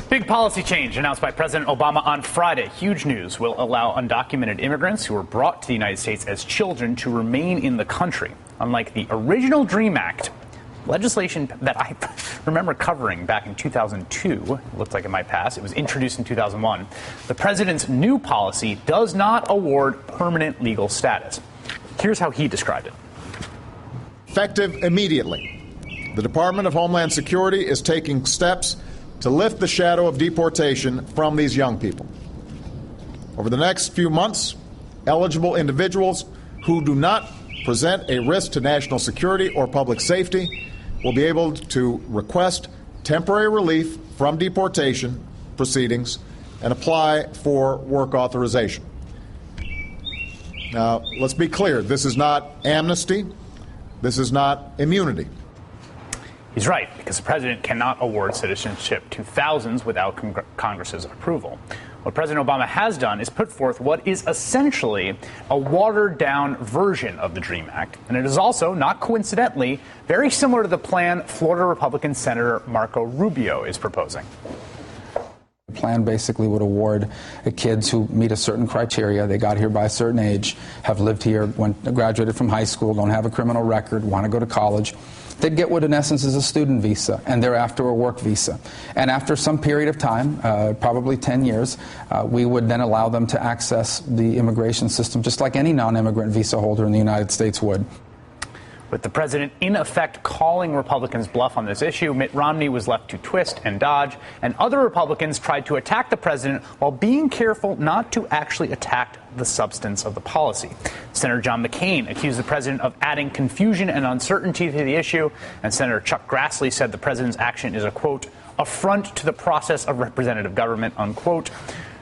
Big policy change announced by President Obama on Friday. Huge news will allow undocumented immigrants who were brought to the United States as children to remain in the country. Unlike the original DREAM Act, legislation that I remember covering back in 2002, looked like it might pass. It was introduced in 2001. The president's new policy does not award permanent legal status. Here's how he described it. Effective immediately, the Department of Homeland Security is taking steps to lift the shadow of deportation from these young people. Over the next few months, eligible individuals who do not present a risk to national security or public safety will be able to request temporary relief from deportation proceedings and apply for work authorization. Now, let's be clear. This is not amnesty. This is not immunity. He's right, because the president cannot award citizenship to thousands without Congress's approval. What President Obama has done is put forth what is essentially a watered-down version of the DREAM Act. And it is also, not coincidentally, very similar to the plan Florida Republican Senator Marco Rubio is proposing. The plan basically would award kids who meet a certain criteria, they got here by a certain age, have lived here, graduated from high school, don't have a criminal record, want to go to college. They'd get what in essence is a student visa and thereafter a work visa. And after some period of time, probably 10 years, we would then allow them to access the immigration system just like any non-immigrant visa holder in the United States would. With the president in effect calling Republicans bluff on this issue, Mitt Romney was left to twist and dodge, and other Republicans tried to attack the president while being careful not to actually attack the substance of the policy. Senator John McCain accused the president of adding confusion and uncertainty to the issue, and Senator Chuck Grassley said the president's action is a, quote, affront to the process of representative government, unquote.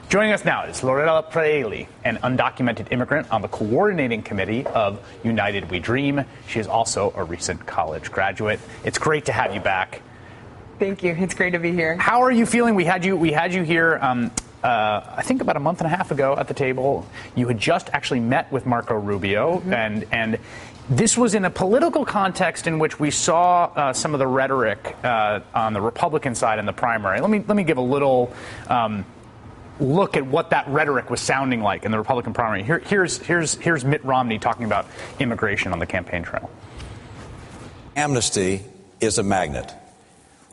Joining us now is Lorella Praeli, an undocumented immigrant on the coordinating committee of United We Dream. She is also a recent college graduate. It's great to have you back. Thank you. It's great to be here. How are you feeling? We had you here, I think about a month and a half ago at the table. You had just actually met with Marco Rubio, and this was in a political context in which we saw some of the rhetoric on the Republican side in the primary. Let me give a little look at what that rhetoric was sounding like in the Republican primary. Here's Mitt Romney talking about immigration on the campaign trail. Amnesty is a magnet.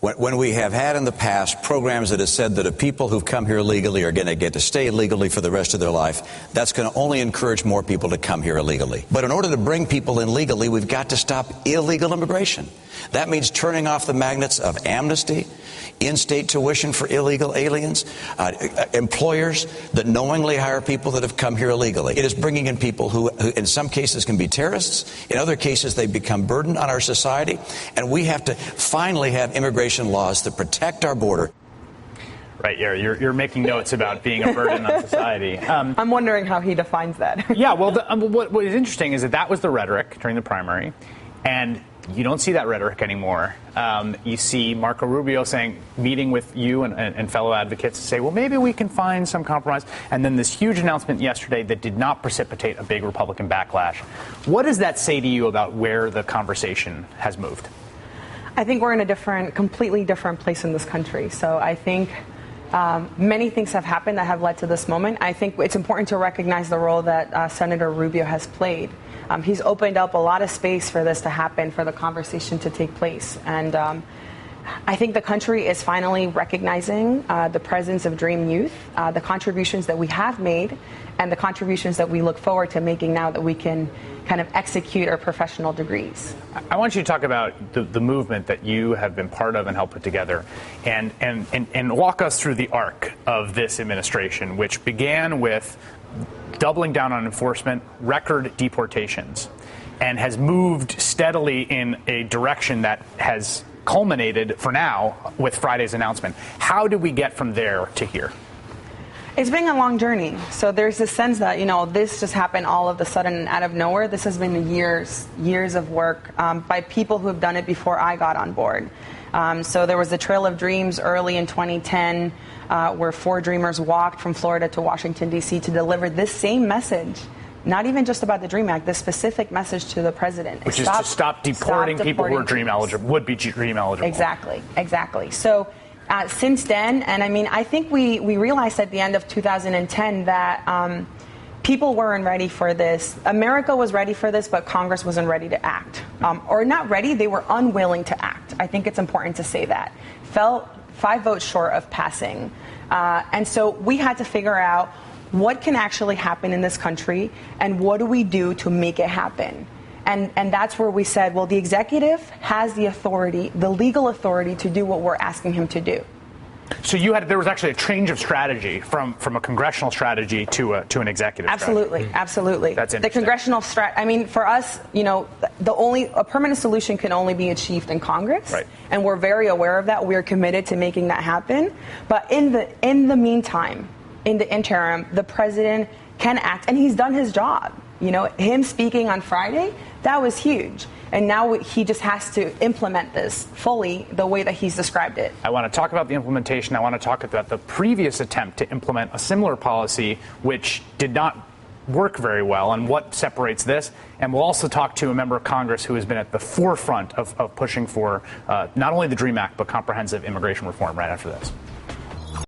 When we have had in the past programs that have said that if people who've come here illegally are going to get to stay illegally for the rest of their life, that's going to only encourage more people to come here illegally. But in order to bring people in legally, we've got to stop illegal immigration. That means turning off the magnets of amnesty, in-state tuition for illegal aliens, employers that knowingly hire people that have come here illegally. It is bringing in people who in some cases can be terrorists. In other cases, they become burden on our society. And we have to finally have immigration laws that protect our border. Right, you're making notes about being a burden on society. I'm wondering how he defines that. Yeah, well, what is interesting is that was the rhetoric during the primary, and you don't see that rhetoric anymore. You see Marco Rubio meeting with you and fellow advocates to say, well, maybe we can find some compromise. And then this huge announcement yesterday that did not precipitate a big Republican backlash. What does that say to you about where the conversation has moved? I think we're in a completely different place in this country. So I think many things have happened that have led to this moment. I think it's important to recognize the role that Senator Rubio has played. He's opened up a lot of space for this to happen, for the conversation to take place. And I think the country is finally recognizing the presence of Dream Youth, the contributions that we have made, and the contributions that we look forward to making now that we can kind of execute our professional degrees. I want you to talk about the movement that you have been part of and helped put together, and walk us through the arc of this administration, which began with doubling down on enforcement, record deportations, and has moved steadily in a direction that has culminated for now with Friday's announcement. How did we get from there to here? It's been a long journey. So there's this sense that, this just happened all of a sudden and out of nowhere. This has been years of work by people who have done it before I got on board. So there was the Trail of Dreams early in 2010 where 4 dreamers walked from Florida to Washington, D.C. to deliver this same message not even just about the DREAM Act, the specific message to the president. Which is to stop deporting people who are DREAM eligible, would be DREAM eligible. Exactly. So since then, and I mean, I think we realized at the end of 2010 that people weren't ready for this. America was ready for this, but Congress wasn't ready to act. Or not ready, they were unwilling to act. I think it's important to say that. Fell 5 votes short of passing. And so we had to figure out what can actually happen in this country and what do we do to make it happen. And that's where we said, well, the executive has the authority, the legal authority to do what we're asking him to do. So there was actually a change of strategy from a congressional strategy to an executive strategy. Absolutely. That's interesting. The congressional I mean, for us, a permanent solution can only be achieved in Congress. Right. And we're very aware of that. We're committed to making that happen. But in the meantime, in the interim, the president can act, and he's done his job. Him speaking on Friday, that was huge. And now he just has to implement this fully the way that he's described it. I want to talk about the implementation. I want to talk about the previous attempt to implement a similar policy, which did not work very well, and what separates this. And we'll also talk to a member of Congress who has been at the forefront of pushing for not only the DREAM Act, but comprehensive immigration reform right after this.